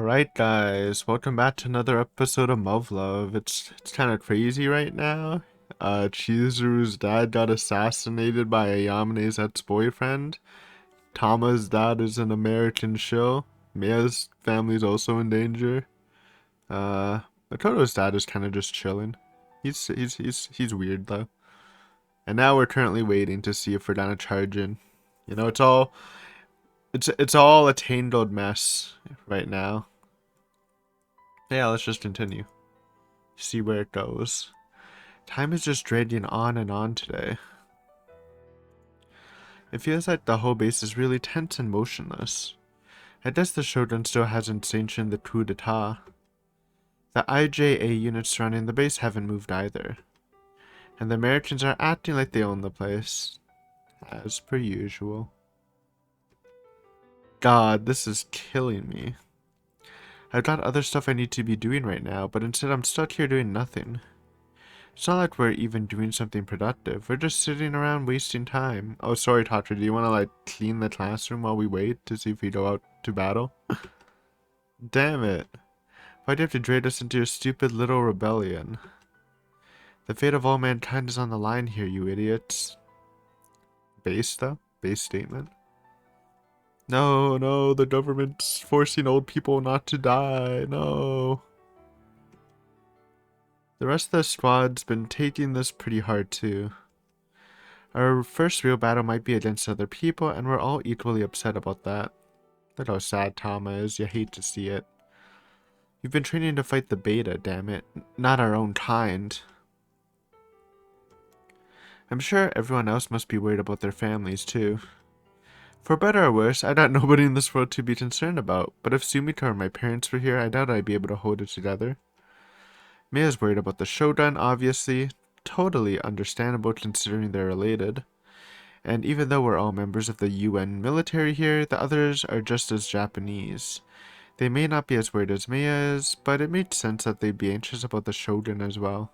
Alright guys, welcome back to another episode of Muv Luv. It's kind of crazy right now. Chizuru's dad got assassinated by Ayamene's ex-boyfriend. Tama's dad is an American shill. Mia's family is also in danger. Makoto's dad is kind of just chilling. He's weird though. And now we're currently waiting to see if we're gonna charge in. You know, it's all a tangled mess right now. Yeah, let's just continue. See where it goes. Time is just dragging on and on today. It feels like the whole base is really tense and motionless. I guess the Shogun still hasn't sanctioned the coup d'etat. The IJA units surrounding the base haven't moved either. And the Americans are acting like they own the place. As per usual. God, this is killing me. I've got other stuff I need to be doing right now, but instead I'm stuck here doing nothing. It's not like we're even doing something productive. We're just sitting around wasting time. Oh, sorry, Tatra. Do you want to, like, clean the classroom while we wait to see if we go out to battle? Damn it. Why'd you have to drag us into your stupid little rebellion? The fate of all mankind is on the line here, you idiots. Base, though? Base statement? No, the government's forcing old people not to die. No. The rest of the squad's been taking this pretty hard too. Our first real battle might be against other people, and we're all equally upset about that. Look how sad Tama is, you hate to see it. You've been training to fight the beta, damn it. Not our own kind. I'm sure everyone else must be worried about their families too. For better or worse, I got nobody in this world to be concerned about, but if Sumika or my parents were here, I doubt I'd be able to hold it together. Mia's worried about the Shogun, obviously. Totally understandable considering they're related. And even though we're all members of the UN military here, the others are just as Japanese. They may not be as worried as Mia is, but it makes sense that they'd be anxious about the Shogun as well.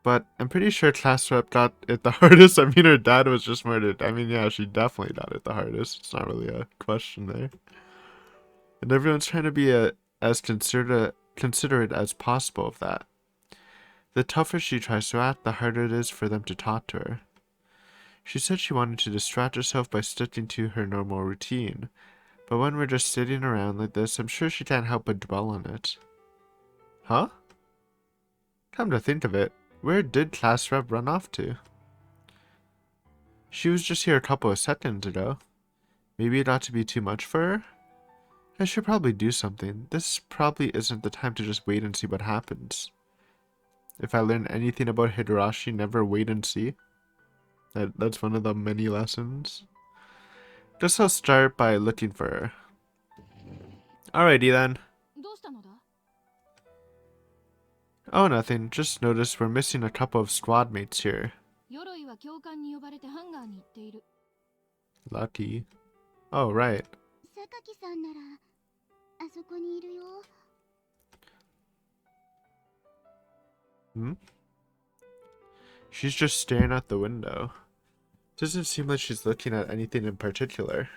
But I'm pretty sure class rep got it the hardest. I mean, her dad was just murdered. I mean, yeah, she definitely got it the hardest. It's not really a question there. And everyone's trying to be as considerate as possible of that. The tougher she tries to act, the harder it is for them to talk to her. She said she wanted to distract herself by sticking to her normal routine, but when we're just sitting around like this, I'm sure she can't help but dwell on it. Huh? Come to think of it, where did class rep run off to? She was just here a couple of seconds ago. Maybe it ought to be too much for her? I should probably do something. This probably isn't the time to just wait and see what happens. If I learn anything about Higurashi, never wait and see. That's one of the many lessons. Guess I'll start by looking for her. Alrighty then. Oh, nothing. Just noticed we're missing a couple of squad mates here. Lucky. Oh, right. Hmm? She's just staring out the window. Doesn't seem like she's looking at anything in particular.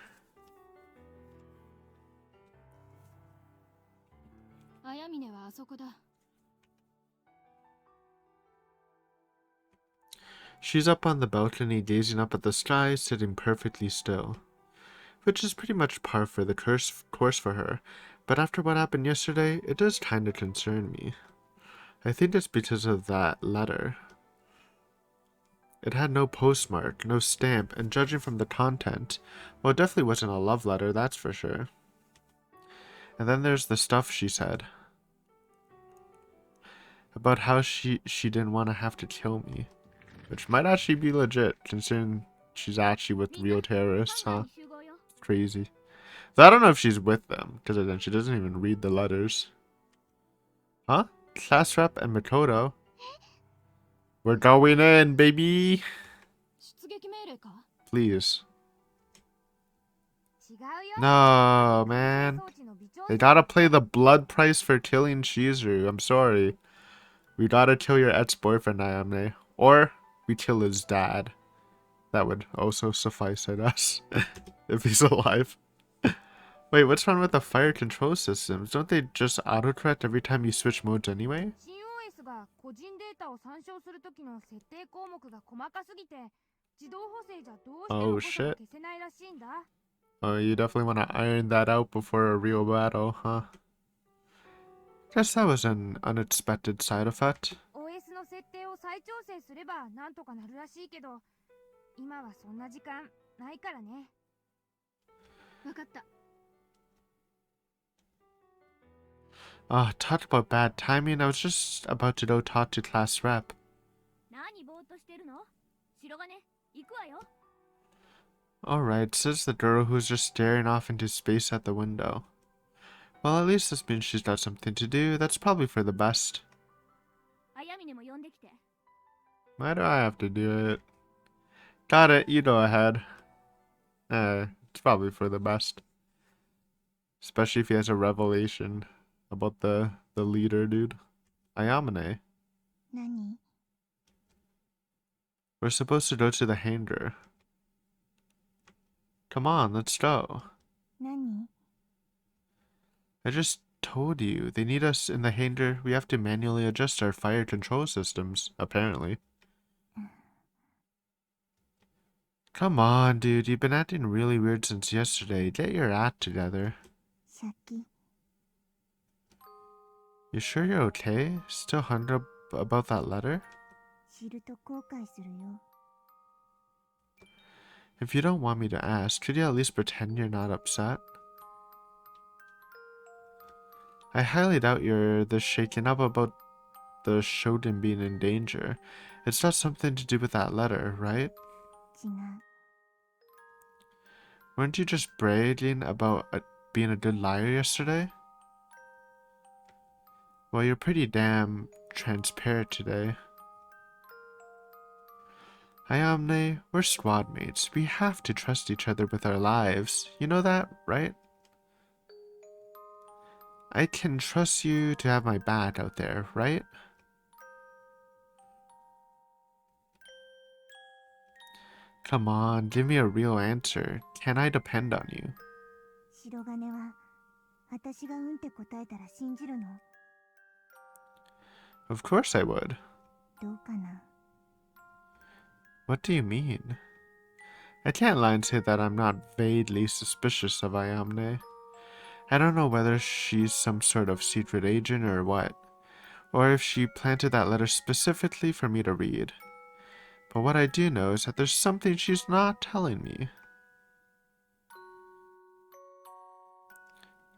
She's up on the balcony gazing up at the sky, sitting perfectly still. Which is pretty much par for the course for her, but after what happened yesterday, it does kinda concern me. I think it's because of that letter. It had no postmark, no stamp, and judging from the content, well, it definitely wasn't a love letter, that's for sure. And then there's the stuff she said. About how she didn't want to have to kill me. Which might actually be legit, considering she's actually with real terrorists, huh? Crazy. So I don't know if she's with them, because then she doesn't even read the letters. Huh? Class rep and Makoto. We're going in, baby! Please. No, man. They gotta pay the blood price for killing Shizuru. I'm sorry. We gotta kill your ex-boyfriend, Ayame. Or we kill his dad. That would also suffice, I guess. If he's alive. Wait, what's wrong with the fire control systems? Don't they just autocorrect every time you switch modes anyway? 新 OS が個人データを参照するときの設定項目が細かすぎて、自動補正じゃどうしても Oh 誤差が shit. 消せないらしいんだ。Oh, you definitely want to iron that out before a real battle, huh? Guess that was an unexpected side effect. OS の設定を再調整すればなんとかなるらしいけど、今はそんな時間ないからね。わかった。Talk about bad timing. I was just about to go talk to class rep. 何ぼーっとしてるの？白金、行くわよ。Alright, says the girl who's just staring off into space at the window. Well, at least this means she's got something to do. That's probably for the best. あやみねも呼んできて。Why do I have to do it? Got it, you go ahead. It's probably for the best. Especially if he has a revelation about the leader, dude. Ayamane. 何？ We're supposed to go to the hangar. Come on, let's go. 何？ I just told you, they need us in the hangar. We have to manually adjust our fire control systems, apparently. Come on, dude, you've been acting really weird since yesterday. Get your act together. 先。 You sure you're okay? Still hung up about that letter? 知ると後悔するよ。 If you don't want me to ask, could you at least pretend you're not upset? I highly doubt you're this shaken up about the Shogun being in danger. It's not something to do with that letter, right? 違う。 Weren't you just bragging about being a good liar yesterday? Well, you're pretty damn transparent today. Ayamne, we're squad mates. We have to trust each other with our lives. You know that, right? I can trust you to have my back out there, right? Come on, give me a real answer. Can I depend on you? 白金は私がうんって答えたら信じるの？ Of course I would. どうかな？ What do you mean? I can't lie and say that I'm not vaguely suspicious of Ayamne. I don't know whether she's some sort of secret agent or what, or if she planted that letter specifically for me to read. But what I do know is that there's something she's not telling me.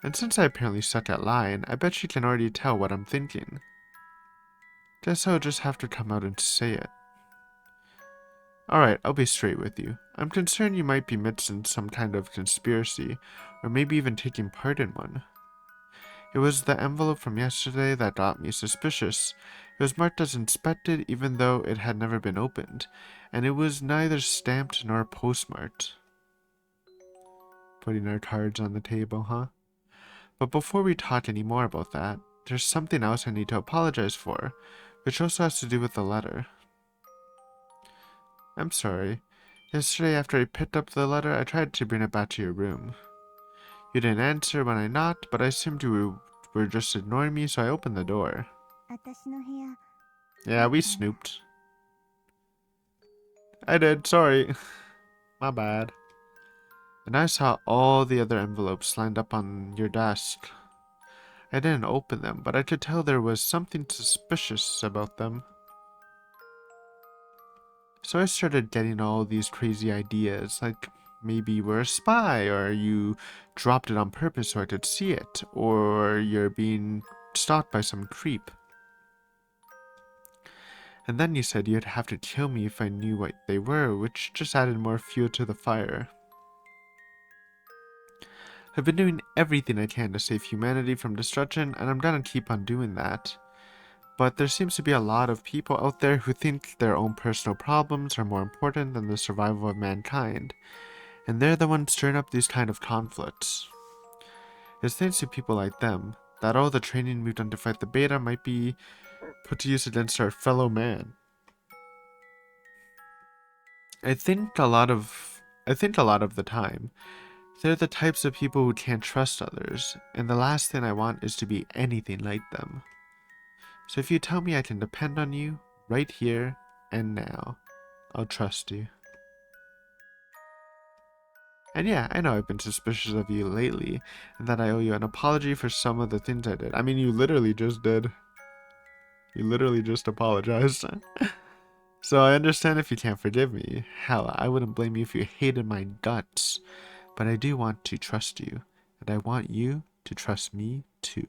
And since I apparently suck at lying, I bet she can already tell what I'm thinking. Guess I'll just have to come out and say it. Alright, I'll be straight with you. I'm concerned you might be midst in some kind of conspiracy, or maybe even taking part in one. It was the envelope from yesterday that got me suspicious. It was marked as inspected even though it had never been opened, and it was neither stamped nor postmarked. Putting our cards on the table, huh? But before we talk any more about that, there's something else I need to apologize for, which also has to do with the letter. I'm sorry. Yesterday after I picked up the letter, I tried to bring it back to your room. You didn't answer when I knocked, but I assumed you were just ignoring me, so I opened the door. 私の部屋。 Yeah, we snooped. I did, sorry. My bad. And I saw all the other envelopes lined up on your desk. I didn't open them, but I could tell there was something suspicious about them. So I started getting all these crazy ideas, like maybe you were a spy, or you dropped it on purpose so I could see it, or you're being stalked by some creep. And then you said you'd have to kill me if I knew what they were, which just added more fuel to the fire. I've been doing everything I can to save humanity from destruction, and I'm gonna keep on doing that. But there seems to be a lot of people out there who think their own personal problems are more important than the survival of mankind, and they're the ones stirring up these kind of conflicts. It's thanks to people like them that all the training we've done to fight the beta might be put to use against our fellow man. I think a lot of the time, They're the types of people who can't trust others, and the last thing I want is to be anything like them. So if you tell me I can depend on you, right here and now, I'll trust you. And yeah, I know I've been suspicious of you lately, and that I owe you an apology for some of the things I did. I mean, you literally just did. You literally just apologized. So I understand if you can't forgive me. Hell, I wouldn't blame you if you hated my guts. But I do want to trust you, and I want you to trust me too.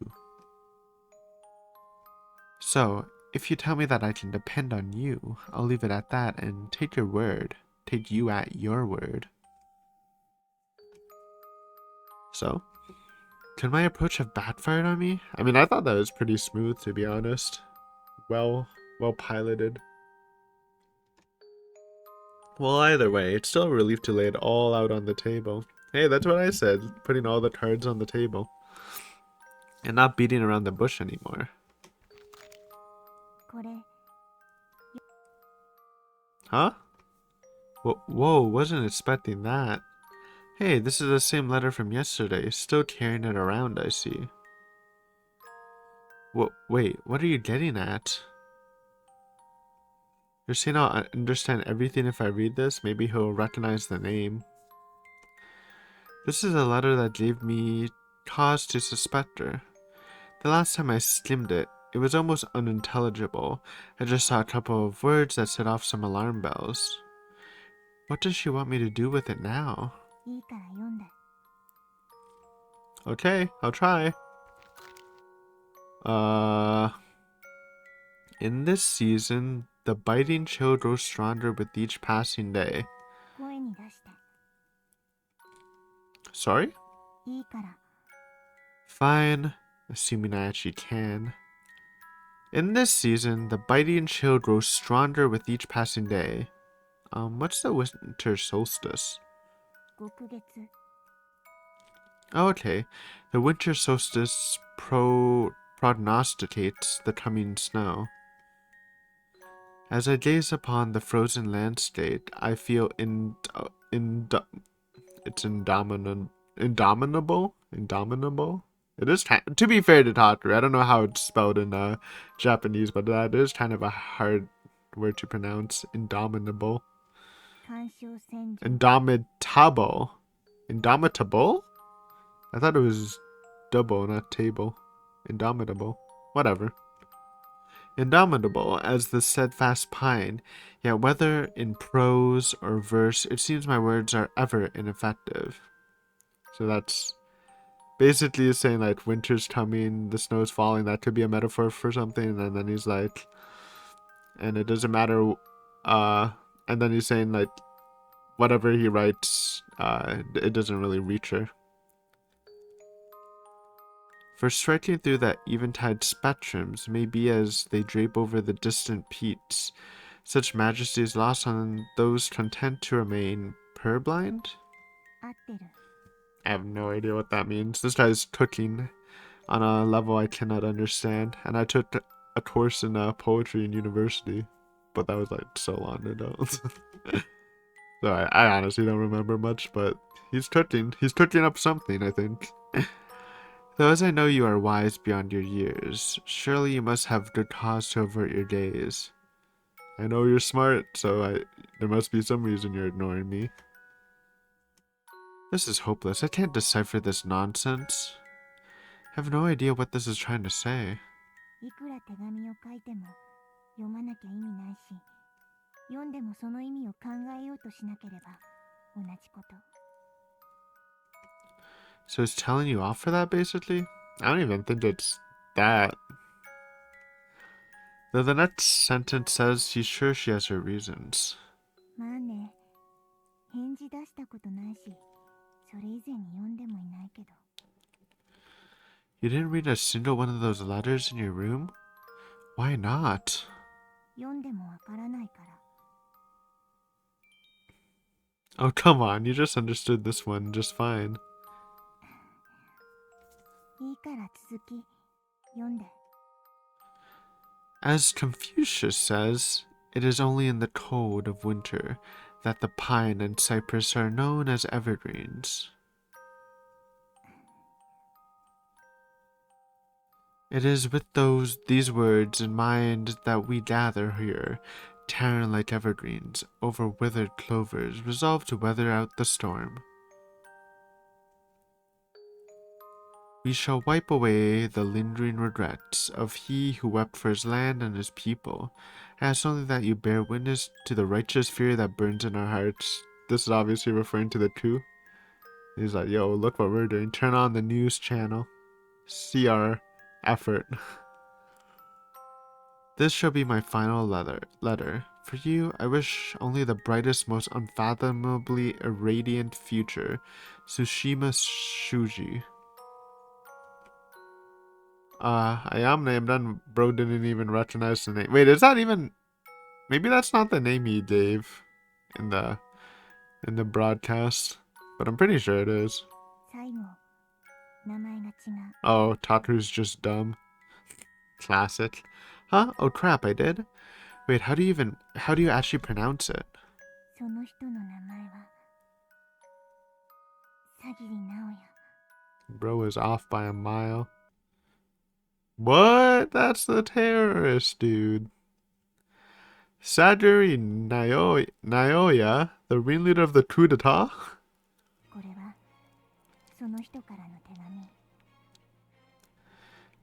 So, if you tell me that I can depend on you, I'll leave it at that and take your word. Take you at your word. So, could my approach have backfired on me? I mean, I thought that was pretty smooth, to be honest. Well piloted. Well, either way, it's still a relief to lay it all out on the table. Hey, that's what I said, putting all the cards on the table. And not beating around the bush anymore. Huh? Whoa, wasn't expecting that. Hey, this is the same letter from yesterday. Still carrying it around, I see. Wait, what are you getting at? You're saying I'll understand everything if I read this? Maybe he'll recognize the name. This is a letter that gave me cause to suspect her. The last time I skimmed it, it was almost unintelligible. I just saw a couple of words that set off some alarm bells. What does she want me to do with it now? Okay, I'll try. In this season, the biting chill grows stronger with each passing day. Sorry? Fine, assuming I actually can. In this season, the biting chill grows stronger with each passing day. What's the winter solstice? Oh, okay. The winter solstice prognosticates the coming snow. As I gaze upon the frozen landscape, I feel it's indomitable. It is to be fair to Tataru. I don't know how it's spelled in Japanese, but that is kind of a hard word to pronounce. Indomitable. Indomitable. I thought it was double, not table. Indomitable. Whatever. Indomitable as the steadfast pine, yet whether in prose or verse, it seems my words are ever ineffective. So that's basically saying like winter's coming, the snow's falling, that could be a metaphor for something, and then he's like, and it doesn't matter, and then he's saying like, whatever he writes, it doesn't really reach her. For striking through that eventide spectrums may be as they drape over the distant peaks. Such majesty is lost on those content to remain purblind? I have no idea what that means. This guy's cooking on a level I cannot understand. And I took a course in poetry in university. But that was like so long ago. So I honestly don't remember much, but he's cooking. He's cooking up something, I think. Though as I know you are wise beyond your years, surely you must have good cause to avert your gaze. I know you're smart, so there must be some reason you're ignoring me. This is hopeless. I can't decipher this nonsense. I have no idea what this is trying to say. So it's telling you off for that, basically? I don't even think it's that. Though the next sentence says she's sure she has her reasons. You didn't read a single one of those letters in your room? Why not? Oh, come on, you just understood this one just fine. As Confucius says, it is only in the cold of winter that the pine and cypress are known as evergreens. It is with these words in mind that we gather here, tearing like evergreens over withered clovers, resolved to weather out the storm. We shall wipe away the lingering regrets of he who wept for his land and his people. Ask only that you bear witness to the righteous fear that burns in our hearts. This is obviously referring to the two. He's like, yo, look what we're doing. Turn on the news channel. See our effort. This shall be my final letter. For you, I wish only the brightest, most unfathomably irradiant future. Tsushima Shuji. I am named and bro didn't even recognize the name. Wait, is that even... Maybe that's not the name he gave in the broadcast. But I'm pretty sure it is. Oh, Tatu's just dumb. Classic. Huh? Oh crap, I did? Wait, how do you actually pronounce it? Bro is off by a mile. What? That's the terrorist, dude. Sajiri Naoya, the ringleader of the coup d'etat?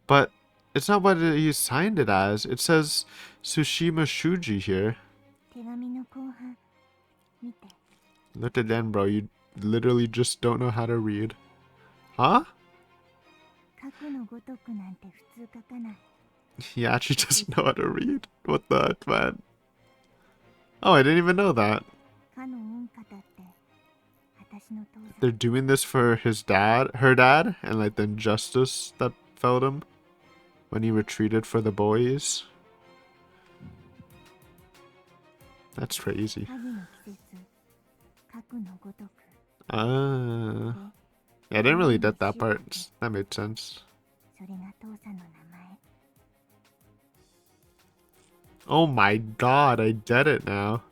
But it's not what he signed it as. It says Tsushima Shuji here. Look again, bro. You literally just don't know how to read. Huh? He actually doesn't know how to read. What the heck, man? Oh, I didn't even know that. They're doing this for her dad, and like the injustice that felt him when he retreated for the boys. That's crazy. Yeah, I didn't really get that part. That made sense. Oh my god, I get it now.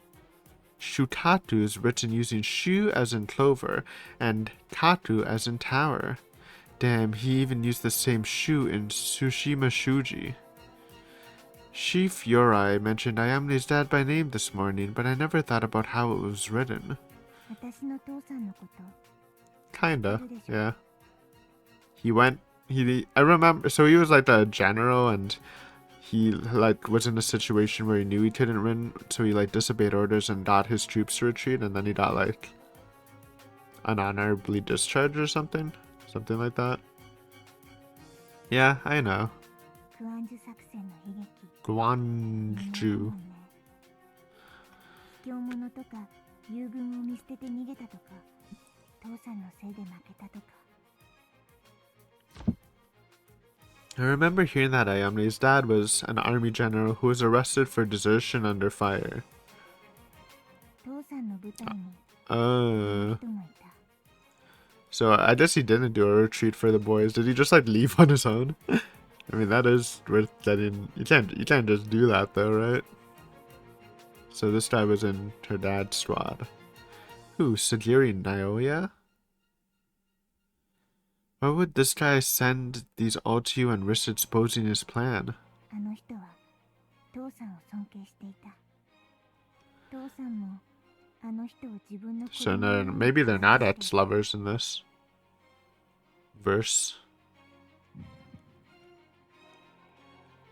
Shutatu is written using shu as in clover and katu as in tower. Damn, he even used the same shu in Tsushima Shuji. Chief Yorai mentioned Ayame's dad by name this morning, but I never thought about how it was written. Kinda, yeah. I remember, so he was like a general, and he like was in a situation where he knew he couldn't win, so he like disobeyed orders and got his troops to retreat, and then he got like unhonorably discharged or something like that. Yeah, I know. Guanju. I remember hearing that Ayame's dad was an army general who was arrested for desertion under fire. So I guess he didn't do a retreat for the boys. Did he just like leave on his own? I mean, that is worth getting. You can't just do that though, right? So this guy was in her dad's squad. Who? Sagiri Naoya? Why would this guy send these all to you and risk exposing his plan? So no, maybe they're not ex-lovers in this verse.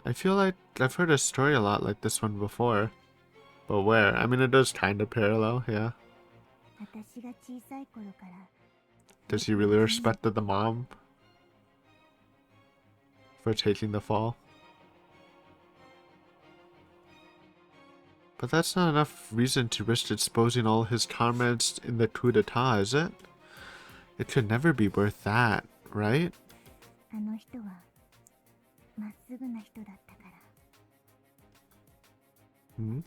I feel like I've heard a story a lot like this one before. But where? I mean, it does kind of parallel, yeah. Does he really respected the mom for taking the fall? But that's not enough reason to risk exposing all his comrades in the coup d'etat, is it? It could never be worth that, right? Hmm?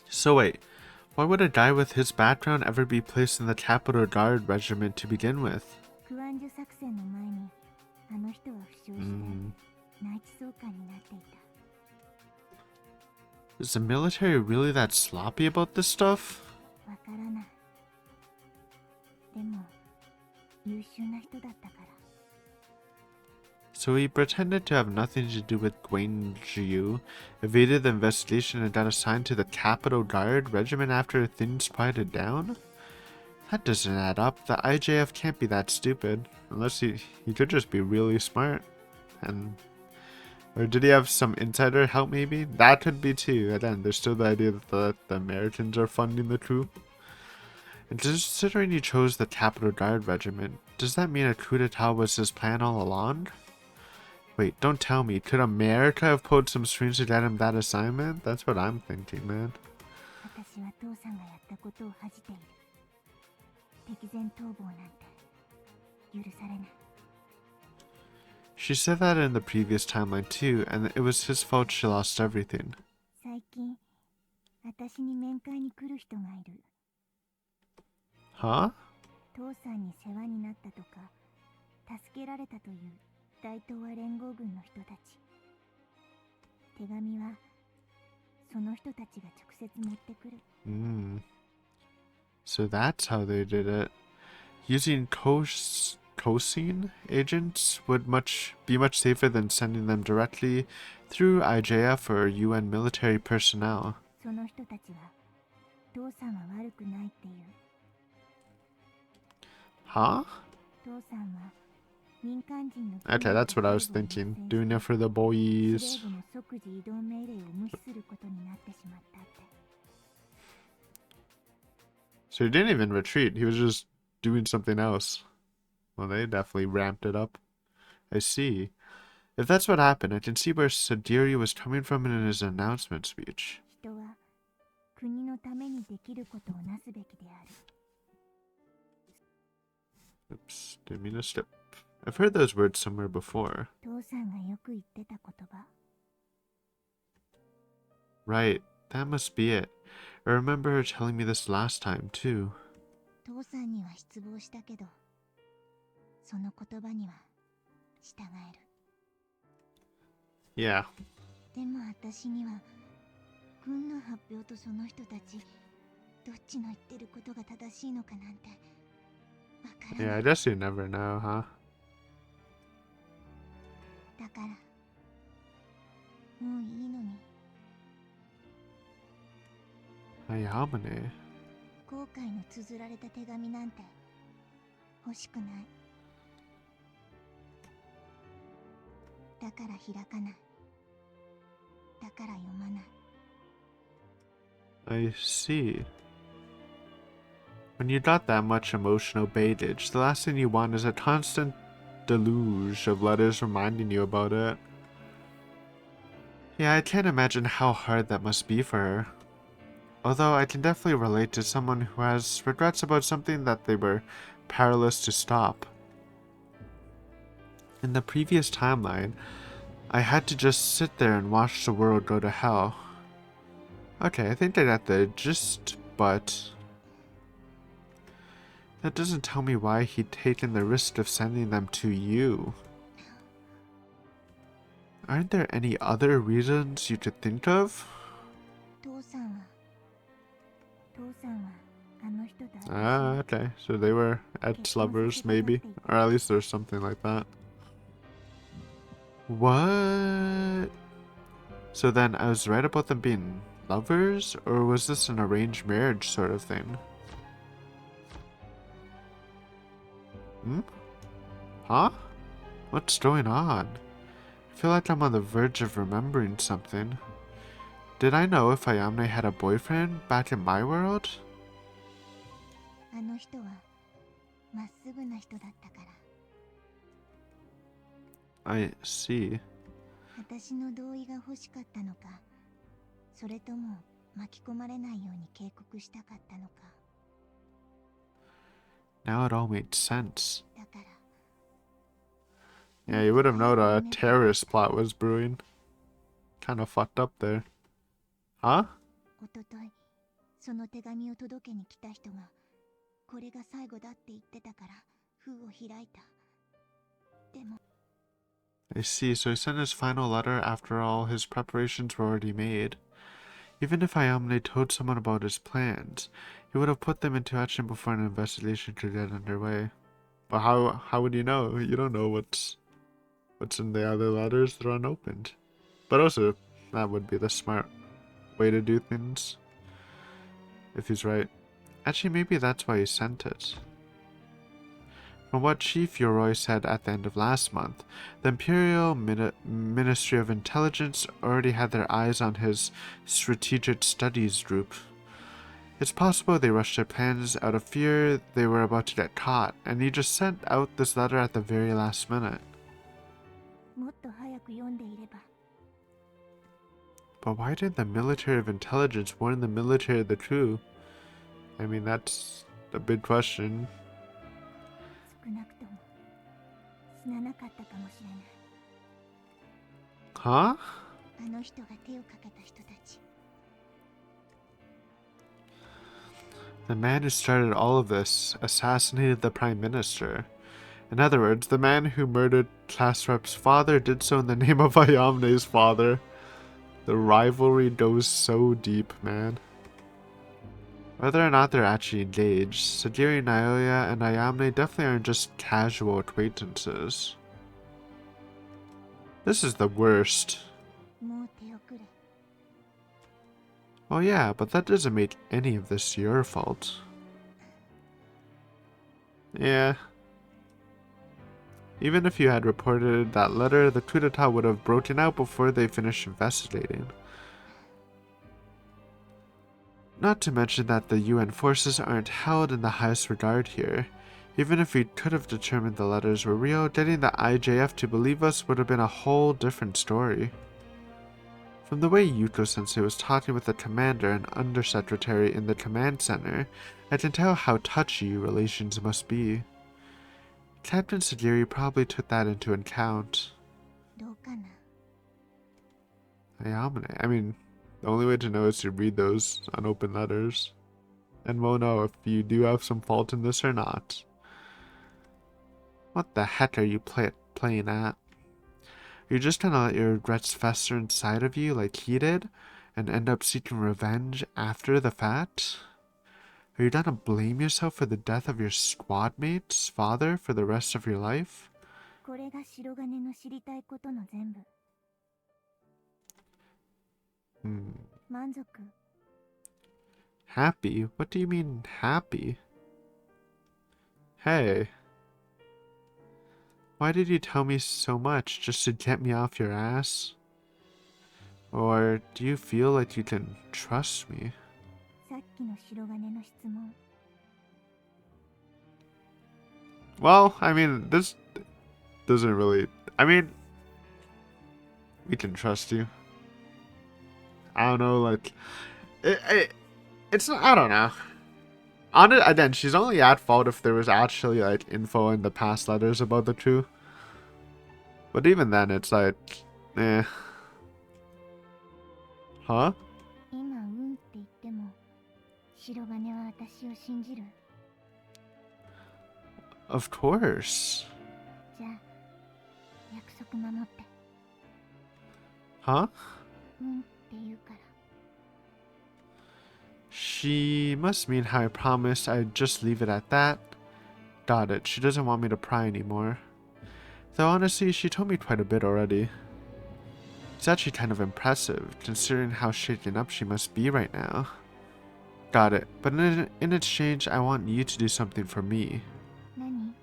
So wait, why would a guy with his background ever be placed in the Capital Guard Regiment to begin with? Is the military really that sloppy about this stuff? わからない。でも優秀な人だったから。 So he pretended to have nothing to do with Guangzhou, evaded the investigation and got assigned to the Capital Guard Regiment after things quieted down? That doesn't add up. The IJF can't be that stupid. Unless he could just be really smart. And or did he have some insider help maybe? That could be too. And then there's still the idea that the Americans are funding the coup. And considering he chose the Capital Guard Regiment, does that mean a coup d'etat was his plan all along? Wait, don't tell me. Could America have pulled some strings to get him that assignment? That's what I'm thinking, man. 私は父さんがやったことを恥じている。敵前逃亡なんて許されない。 She said that in the previous timeline too, and it was his fault she lost everything. 最近私に面会に来る人がいる。 Huh? 父さんに世話になったとか助けられたという大東亜連合軍の人たち。手紙はその人たちが直接持ってくる。 So that's how they did it. Using Cosine agents would be much safer than sending them directly through IJF or UN military personnel. その人たちは父さんは悪くないっていう。 Huh? 父さんは民間人の Okay, that's what I was thinking. Doing it for the 司 boys. 令部の即時移動命令を無視することになってしまったって。 So he didn't even retreat. He was just doing something else. Well, they definitely ramped it up. I see. If that's what happened, I can see where Sadiri was coming from in his announcement speech. 人は国のためにできることをなすべきである。 Oops, didn't mean to slip. I've heard those words somewhere before. 父さんがよく言ってた言葉。 Right, that must be it. I remember her telling me this last time, too. 父さんには失望したけど、その言葉には従える。 Yeah. でも私には軍の発表とその人たちどっちの言ってることが正しいのかなんてわからない。 Yeah, I guess you never know, huh? だからもういいのに。 Ayamane. 後悔の綴られた手紙なんて欲しくない。だから開かない。だから読まない。 I see. When you got that much emotional baggage, the last thing you want is a constant deluge of letters reminding you about it. Yeah, I can't imagine how hard that must be for her. Although I can definitely relate to someone who has regrets about something that they were powerless to stop. In the previous timeline, I had to just sit there and watch the world go to hell. Okay, I think I got the gist, but that doesn't tell me why he'd taken the risk of sending them to you. Aren't there any other reasons you could think of? 父さんはあの人と Ah, okay. So they were ex-lovers, maybe. Or at least there's something like that. What? So then I was right about them being lovers? Or was this an arranged marriage sort of thing? Hmm? Huh? What's going on? I feel like I'm on the verge of remembering something. Did I know if Ayamne had a boyfriend back in my world? あの人はまっすぐな人だったから。 I see. 私の同意が欲しかったのか、それとも巻き込まれないように警告したかったのか。 Now it all made sense. だから。 Yeah, you would have known a terrorist plot was brewing. Kind of fucked up there. Huh? おととい、その手紙を届けに来た人が、これが最後だって言ってたから、封を開いた。でも、 I see, so he sent his final letter after all his preparations were already made. Even if Ayamne told someone about his plans, he would have put them into action before an investigation could get underway. But how would you know? You don't know what's in the other letters that are unopened. But also, that would be the smart way to do things, if he's right. Actually, maybe that's why he sent it. From what Chief Yoroi said at the end of last month, the Imperial Ministry of Intelligence already had their eyes on his strategic studies group. It's possible they rushed their plans out of fear they were about to get caught, and he just sent out this letter at the very last minute. もっと早く読んでいれば But why did the Military of Intelligence warn the military of the coup? I mean, that's a big question. 少なくとも死ななかったかもしれない Huh? あの人が手をかけた人たち The man who started all of this assassinated the Prime Minister. In other words, the man who murdered Class Rep's father did so in the name of Ayamne's father. The rivalry goes so deep, man. Whether or not they're actually engaged, Sagiri Naoya and Ayamne definitely aren't just casual acquaintances. This is the worst. もう手遅れ Well, yeah, but that doesn't make any of this your fault. Yeah. Even if you had reported that letter, the coup d'etat would have broken out before they finished investigating. Not to mention that the UN forces aren't held in the highest regard here. Even if we could have determined the letters were real, getting the IJF to believe us would have been a whole different story. From the way Yuko-sensei was talking with the commander and undersecretary in the command center, I can tell how touchy relations must be. Captain Sagiri probably took that into account. どうかな Ayamane. I mean, the only way to know is to read those unopened letters. And we'll know if you do have some fault in this or not. What the heck are you playing at? You're just gonna let your regrets fester inside of you like he did, and end up seeking revenge after the fact? Are you gonna blame yourself for the death of your squad mate's father for the rest of your life? これが白金の知りたいことの全部 満足 Happy? What do you mean, happy? Hey. Why did you tell me so much just to get me off your ass? Or do you feel like you can trust me? さっきの白金の質問 Well, I mean, this doesn't really... I mean, we can trust you. I don't know, like... It's not... I don't know. Again, she's only at fault if there was actually, like, info in the past letters about the two. But even then, it's like... Eh. Huh? 今うんって言っても白金は私を信じる Of course. じゃあ約束守って Huh? うんって言うから She must mean how I promised I'd just leave it at that. Got it. She doesn't want me to pry anymore. Though honestly, she told me quite a bit already. It's actually kind of impressive, considering how shaken up she must be right now. Got it. But in exchange, I want you to do something for me. 何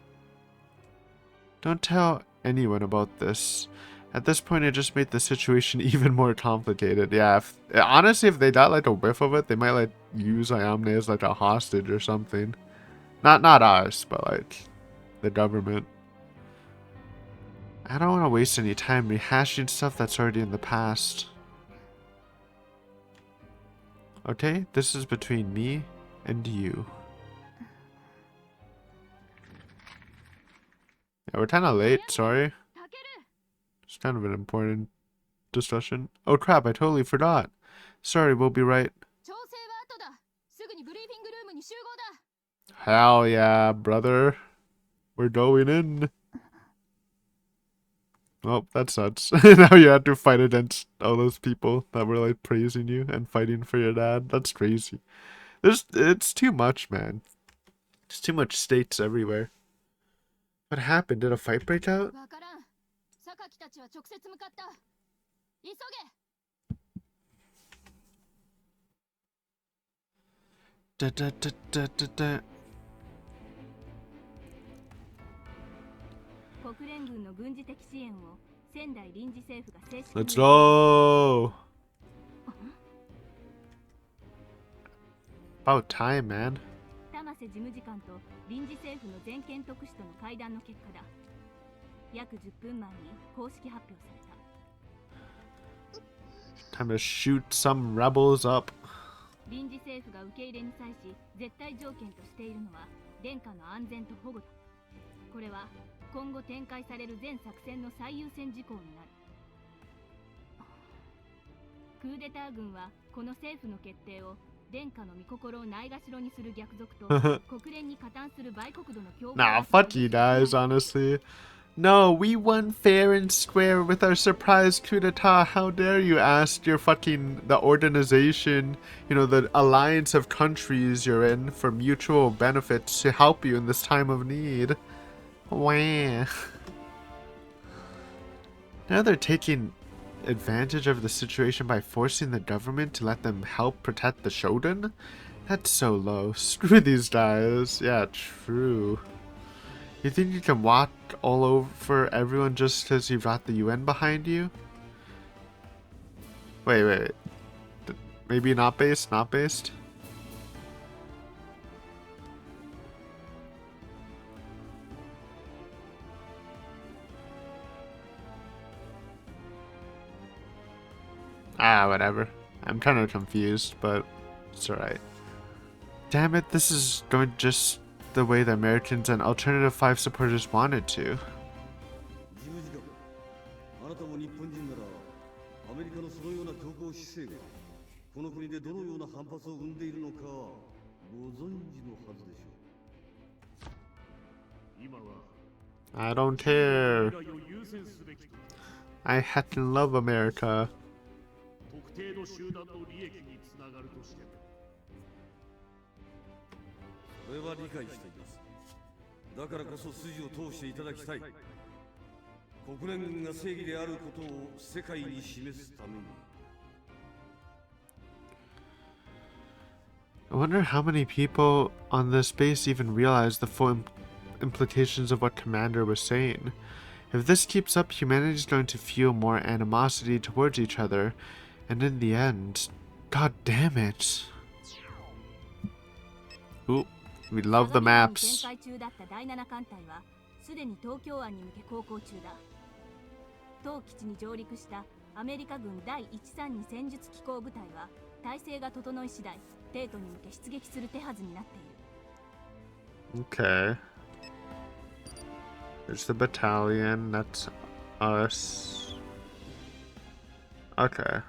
Don't tell anyone about this. At this point, it just made the situation even more complicated. Yeah, honestly, if they got like a whiff of it, they might like use Ayamne as like a hostage or something. Not us, but like the government. I don't want to waste any time rehashing stuff that's already in the past. Okay, this is between me and you. Yeah, we're kind of late, sorry. It's kind of an important discussion. Oh crap, I totally forgot. Sorry, we'll be right. 調整は後だ。すぐにブリーフィングルームに集合だ。 Hell yeah, brother. We're going in. Well, that sucks. Now you have to fight against all those people that were like praising you and fighting for your dad. That's crazy. It's too much, man. There's too much states everywhere. What happened? Did a fight break out? わからん。榊たちは直接向かった。急げ。Da, da, da, da, da, da. 国連軍の軍事的支援を仙台臨時政府が正式 Let's go. About time, man. 玉瀬事務次官と臨時政府の全権特使との会談の結果だ。約10分前に公式発表された。 Time to shoot some rebels up. 臨時政府が受け入れに際し絶対条件としているのは殿下の安全と保護だ。これは今後展開される全作戦の最優先事項になる。クーデター軍はこの政府の決定を殿下の御心をないがしろにする逆賊と国連に加担する売国土の共 Nah, fuck you guys, honestly. No, we won fair and square with our surprise coup d'etat. How dare you ask your the organization, you know, the alliance of countries you're in for mutual benefits to help you in this time of need. Wah. Now they're taking advantage of the situation by forcing the government to let them help protect the Shogun? That's so low. Screw these guys. Yeah, true. You think you can walk all over everyone just because you've got the UN behind you? Wait. Maybe not based? Not based? Ah, whatever. I'm kind of confused, but it's alright. Damn it, this is going just the way the Americans and Alternative 5 supporters wanted to. I don't care. I heckin' love America. I wonder how many people on this base even realize the full implications of what Commander was saying. If this keeps up, humanity is going to feel more animosity towards each other, and in the end, god damn it. Ooh, we love the maps. Okay. There's the battalion, that's us. Okay.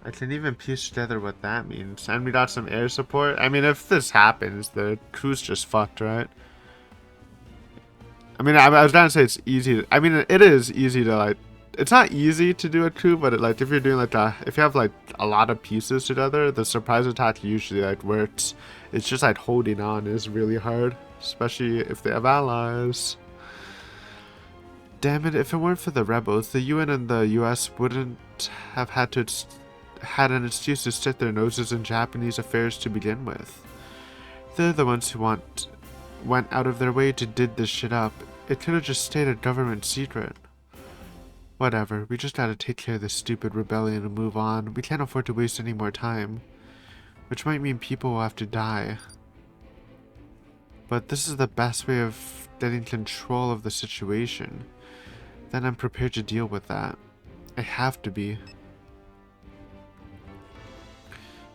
I can even piece together what that means. And we got some air support. I mean, if this happens, the crew's just fucked, right? I mean, I was gonna say it's easy. I mean, it is easy to, like... It's not easy to do a coup, but like if you're doing like if you have like a lot of pieces together, the surprise attack usually like works. It's just like holding on is really hard, especially if they have allies. Damn it! If it weren't for the rebels, the UN and the US wouldn't have had an excuse to stick their noses in Japanese affairs to begin with. They're the ones who went out of their way to dig this shit up. It could have just stayed a government secret. Whatever, we just gotta take care of this stupid rebellion and move on. We can't afford to waste any more time. Which might mean people will have to die. But this is the best way of getting control of the situation. Then I'm prepared to deal with that. I have to be.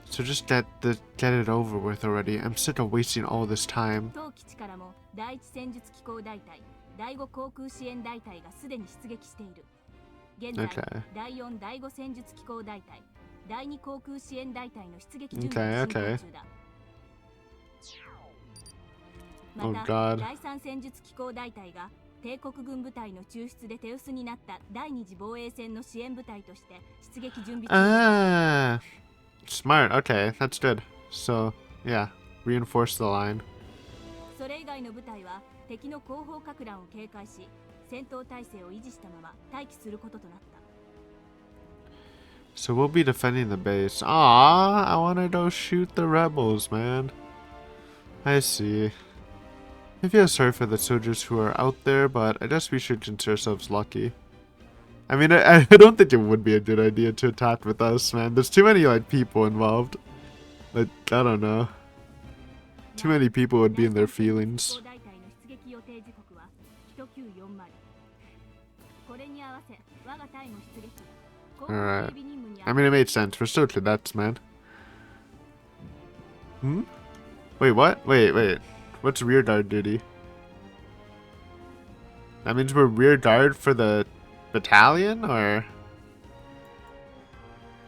So just get it over with already. I'm sick of wasting all this time. Okay. Okay. Oh また god. 第三戦術機構大隊が帝国軍部隊の抽出で手薄になった第二次防衛戦の支援部隊として出撃準備中。 Ah, smart. Okay, that's good. So, yeah, reinforce the line. それ以外の部隊は敵の後方撹乱を警戒し、戦闘態勢を維持したまま待機することとなった。 So we'll be defending the base. Ah, I want to go shoot the rebels, man. I see. I feel sorry for the soldiers who are out there, but I guess we should consider ourselves lucky. I mean, I don't think it would be a good idea to attack with us, man. There's too many, like, people involved. Like, I don't know. Too many people would be in their feelings. Alright. I mean, it made sense. We're still cadets, man. Hmm? Wait, what? Wait. What's rear guard duty? That means we're rear guard for the battalion, or?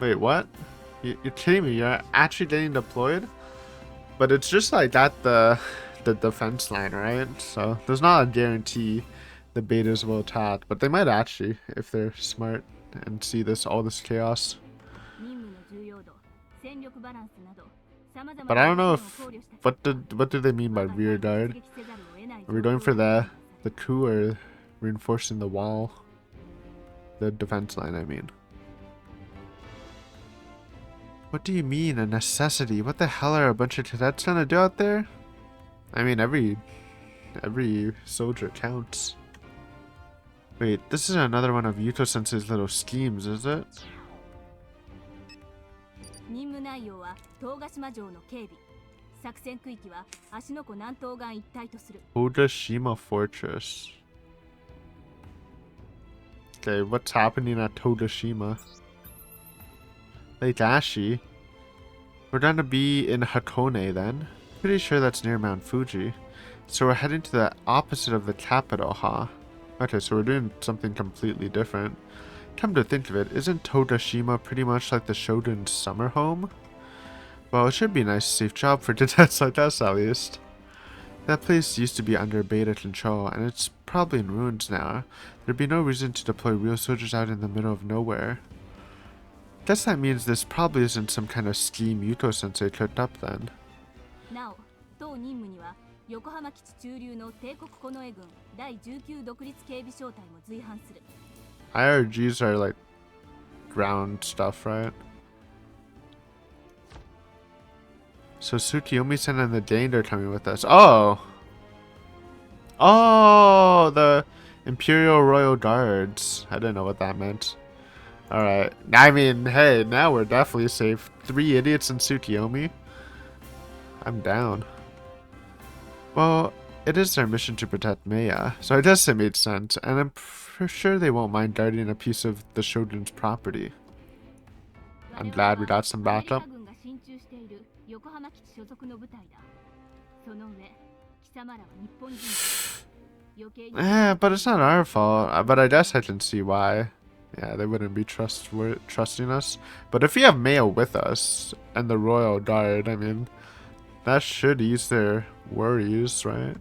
Wait, what? You're kidding me? You're actually getting deployed? But it's just like at the defense line, right? So there's not a guarantee the betas will attack, but they might actually if they're smart and see all this chaos. But I don't know if what do they mean by rear guard? Are we going for the coup or reinforcing the wall? The defense line, I mean. What do you mean, a necessity? What the hell are a bunch of cadets trying to do out there? I mean, every soldier counts. Wait, this is another one of Yuto-sensei's little schemes, is it? Todashima Fortress. Okay, what's happening at Todashima? Lake Ashi. We're gonna be in Hakone then. Pretty sure that's near Mount Fuji. So we're heading to the opposite of the capital, huh? Okay, so we're doing something completely different. Come to think of it, isn't Todashima pretty much like the Shogun's summer home? Well, it should be a nice safe job for cadets like us at least. That place used to be under beta control, and it's probably in ruins now. There'd be no reason to deploy real soldiers out in the middle of nowhere. Guess that means this probably isn't some kind of scheme Yuto-sensei cooked up then. IRGs are like ground stuff, right? So Tsukiyomi-san and the Dane are coming with us. Oh! Oh! The Imperial Royal Guards. I didn't know what that meant. Alright. I mean, hey, now we're definitely safe. 3 idiots in Tsukiyomi? I'm down. Well, it is their mission to protect Meiya, so I guess it made sense, and I'm for sure they won't mind guarding a piece of the Shogun's property. I'm glad we got some backup. But it's not our fault. But I guess I can see why. Yeah, they wouldn't be trusting us. But if we have Meiya with us and the Royal Guard, I mean, that should ease their worries, right?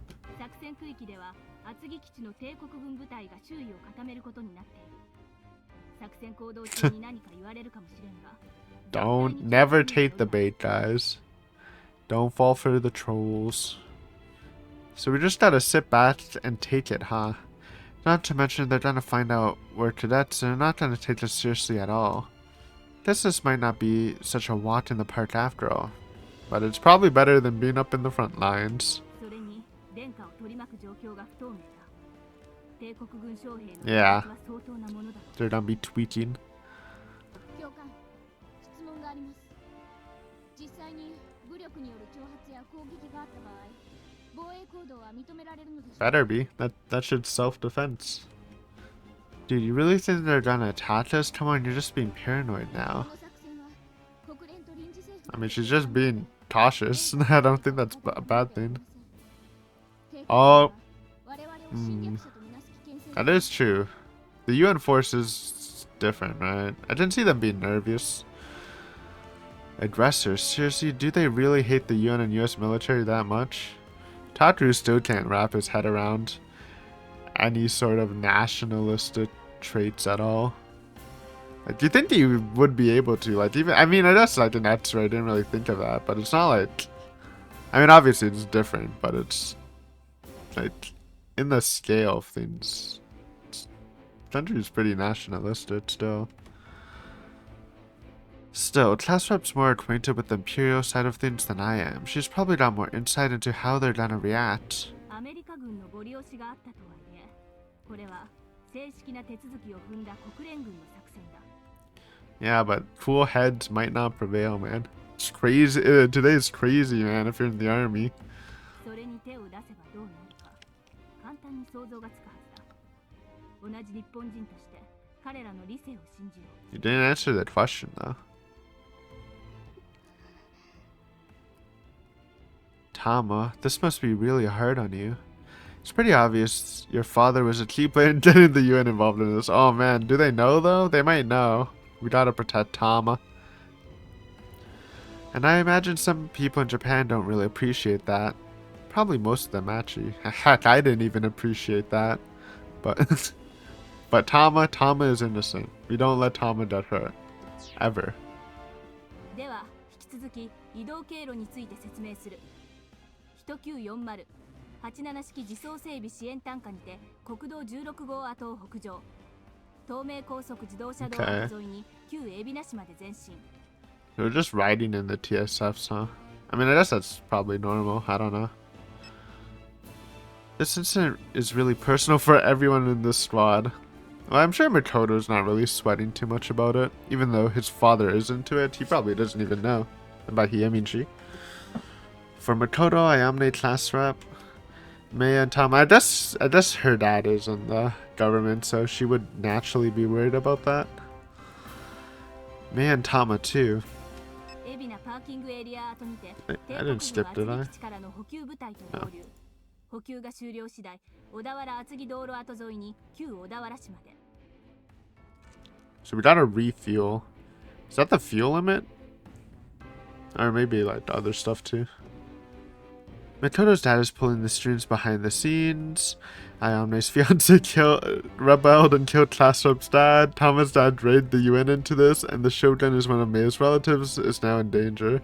Never take the bait, guys. Don't fall for the trolls. So we just gotta sit back and take it, huh? Not to mention they're gonna find out we're cadets and they're not gonna take us seriously at all. Guess this might not be such a walk in the park after all. But it's probably better than being up in the front lines. Yeah. They're gonna be tweaking. Better be. That should self-defense. Dude, you really think they're gonna attack us? Come on, you're just being paranoid now. I mean, she's just being cautious. I don't think that's a bad thing. Oh. That is true. The UN force is different, right? I didn't see them being nervous. Aggressors? Seriously, do they really hate the UN and US military that much? Tataru still can't wrap his head around any sort of nationalistic traits at all. Like, do you think he would be able to, like, even, I mean, I guess, like, in X, I didn't really think of that, but it's not like, I mean, obviously it's different, but it's, like, in the scale of things, the country's pretty nationalistic still. Still, Class Rep's more acquainted with the Imperial side of things than I am. She's probably got more insight into how they're gonna react. Yeah, but cool heads might not prevail, man. It's crazy. Today's crazy, man, if you're in the army. You didn't answer that question, though. Tama, this must be really hard on you. It's pretty obvious your father was a key player in getting the UN involved in this. Oh man, do they know though? They might know. We gotta protect Tama. And I imagine some people in Japan don't really appreciate that. Probably most of them actually. Heck, I didn't even appreciate that. But but Tama is innocent. We don't let Tama get hurt. Ever. 87式自走整備支援単価にて国道16号跡を北上東名高速自動車道沿いに旧海老名市まで前進 They're just riding in the TSFs, huh? I mean, I guess that's probably normal. I don't know. This incident is really personal for everyone in this squad. Well, I'm sure Makoto's not really sweating too much about it. Even though his father is into it, he probably doesn't even know. And by he, I mean she. For Makoto, Ayamne class rep. Maya and Tama, I guess her dad is in the government, so she would naturally be worried about that. Maya and Tama too. I didn't skip, did I? No. So we gotta refuel. Is that the fuel limit? Or maybe like other stuff too. Makoto's dad is pulling the strings behind the scenes. Ayamne's fiance rebelled and killed Class Rep's dad. Tama's dad dragged the UN into this, and the Shogun is one of Mei's relatives, is now in danger.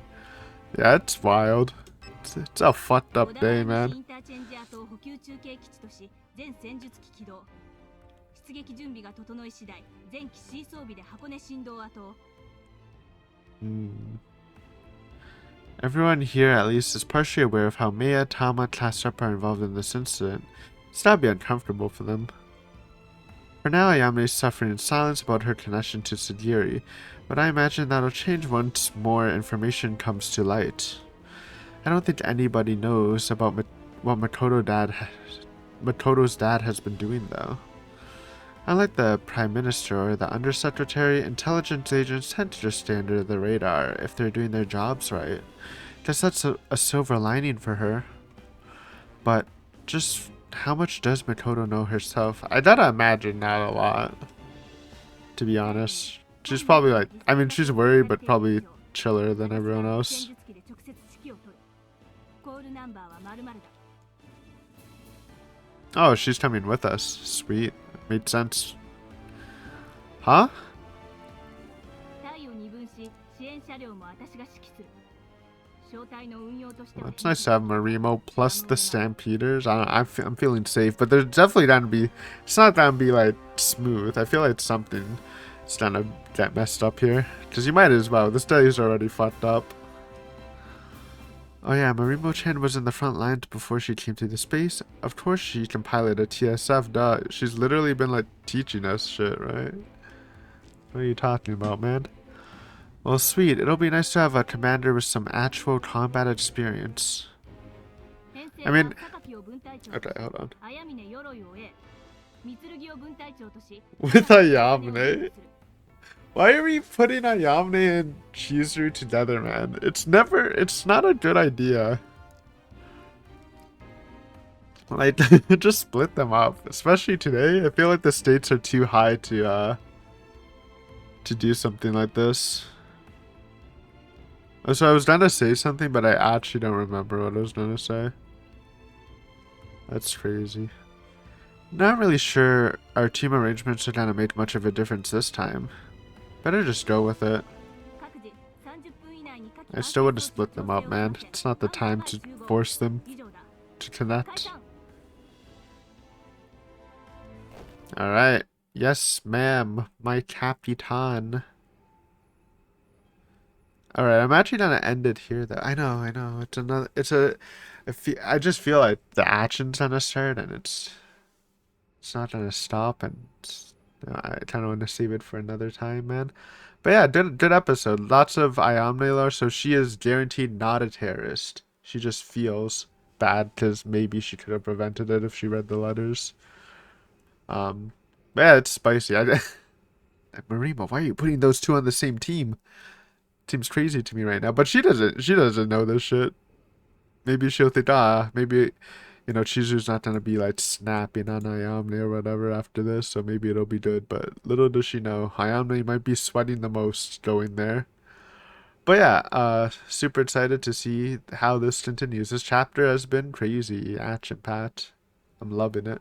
Yeah, it's wild. It's a fucked up day, man. Everyone here at least is partially aware of how Maya, Tama, Class Rep are involved in this incident. It's gotta be uncomfortable for them. For now, Ayame is suffering in silence about her connection to Sagiri, but I imagine that'll change once more information comes to light. I don't think anybody knows about what Makoto's dad has been doing, though. Unlike the Prime Minister or the Undersecretary, intelligence agents tend to just stay under the radar if they're doing their jobs right. Guess that's a silver lining for her. But just how much does Makoto know herself? I gotta imagine not a lot, to be honest. She's probably like, I mean, she's worried, but probably chiller than everyone else. Oh, she's coming with us. Sweet. Made sense. Huh? Well, it's nice to have Marimo plus the Stampeders. I'm feeling safe, but there's definitely gonna be. It's not gonna be like smooth. I feel like something is gonna get messed up here. Cause you might as well. This day is already fucked up. Oh yeah, Marimo-chan was in the front lines before she came to the space. Of course she can pilot a TSF, duh. She's literally been like teaching us shit, right? What are you talking about, man? Well, sweet. It'll be nice to have a commander with some actual combat experience. I mean... Okay, hold on. With Ayamne? Why are we putting Ayamne and Chizuru together, man? It's not a good idea. Like, just split them up. Especially today, I feel like the stakes are too high to do something like this. So I was gonna say something, but I actually don't remember what I was gonna say. That's crazy. Not really sure our team arrangements are gonna make much of a difference this time. Better just go with it. I still would have split them up, man. It's not the time to force them to connect. Alright. Yes, ma'am. My Capitan. Alright, I'm actually gonna end it here though. I know. It's another I just feel like the action's gonna start and it's not gonna stop and I kinda wanna save it for another time, man. But yeah, good episode. Lots of Ayamne lore, so she is guaranteed not a terrorist. She just feels bad because maybe she could have prevented it if she read the letters. But yeah, it's spicy. Marima, why are you putting those two on the same team? Seems crazy to me right now. But she doesn't know this shit. Maybe she'll think, maybe, Chizu's not gonna be like snapping on Ayamne or whatever after this, so maybe it'll be good. But little does she know, Ayamne might be sweating the most going there. But yeah, super excited to see how this continues. This chapter has been crazy, action packed. I'm loving it.